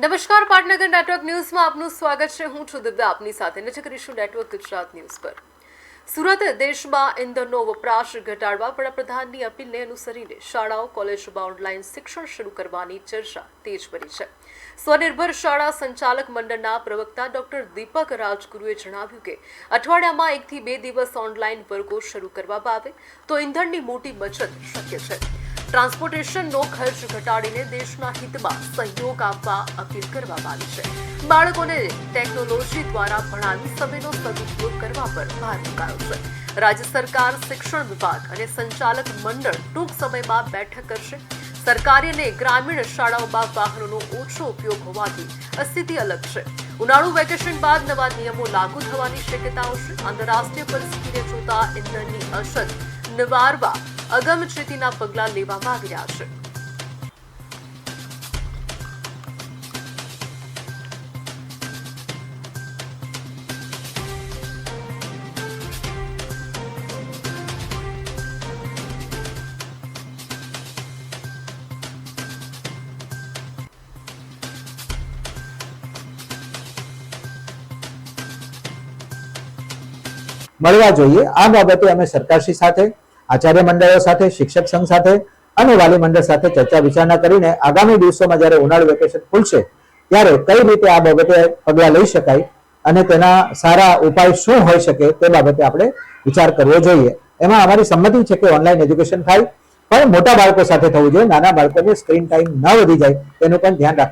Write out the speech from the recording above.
નમસ્કાર, પાટનગર નેટવર્ક ન્યૂઝમાં આપનું સ્વાગત છે. હું છું દિવ્યા, આપની સાથે નજર કરીશું નેટવર્ક ગુજરાત ન્યૂઝ પર. સુરત દેશમાં ઇંધણનો વપરાશ ઘટાડવા વડાપ્રધાનની અપીલને અનુસરીને શાળાઓ કોલેજોમાં ઓનલાઈન શિક્ષણ શરૂ કરવાની ચર્ચા તેજ બની છે. સ્વનિર્ભર શાળા સંચાલક મંડળના પ્રવક્તા ડોક્ટર દીપક રાજગુરુએ જણાવ્યું કે અઠવાડિયામાં 1 થી 2 દિવસ ઓનલાઈન વર્ગો શરૂ કરવામાં આવે તો ઇંધણની મોટી બચત શક્ય છે. ટ્રાન્સપોર્ટેશનનો ખર્ચ ઘટાડીને દેશના હિતમાં સહયોગ આપવા અપીલ કરવામાં આવી છે. બાળકોને ટેકનોલોજી દ્વારા ભણાવી સમયનો સદુપયોગ કરવા પર ભાર મૂકાયો છે. રાજ્ય સરકાર, શિક્ષણ વિભાગ અને સંચાલક મંડળ ટૂંક સમયમાં બેઠક કરશે. સરકારી અને ગ્રામીણ શાળાઓમાં વાહનોનો ઓછો ઉપયોગ હોવાથી સ્થિતિ અલગ છે. ઉનાળુ વેકેશન બાદ નવા નિયમો લાગુ થવાની શક્યતાઓ છે. આંતરરાષ્ટ્રીય પરિસ્થિતિને જોતા ઇંધણની અછત નિવારવા અગમચેતીના પગલાં લેવામાં આવી રહ્યા છે. મળવા જોઈએ. આ બાબતે અમે સરકારશ્રી સાથે, આચાર્ય મંડળો સાથે, શિક્ષક સંઘ સાથે અને વાલી મંડળ સાથે ચર્ચા વિચારણા કરીને આગામી દિવસોમાં જ્યારે ઉનાળુ વેકેશન ખુલશે ત્યારે કઈ રીતે આ બાબતે પગલાં લઈ શકાય અને તેના સારા ઉપાય શું હોઈ શકે તે બાબતે આપણે વિચાર કરવો જોઈએ. એમાં અમારી સંમતિ છે કે ઓનલાઈન એજ્યુકેશન થાય, પણ મોટા બાળકો સાથે થવું જોઈએ. નાના બાળકોને સ્ક્રીન ટાઈમ ન વધી જાય તેનું પણ ધ્યાન રાખવું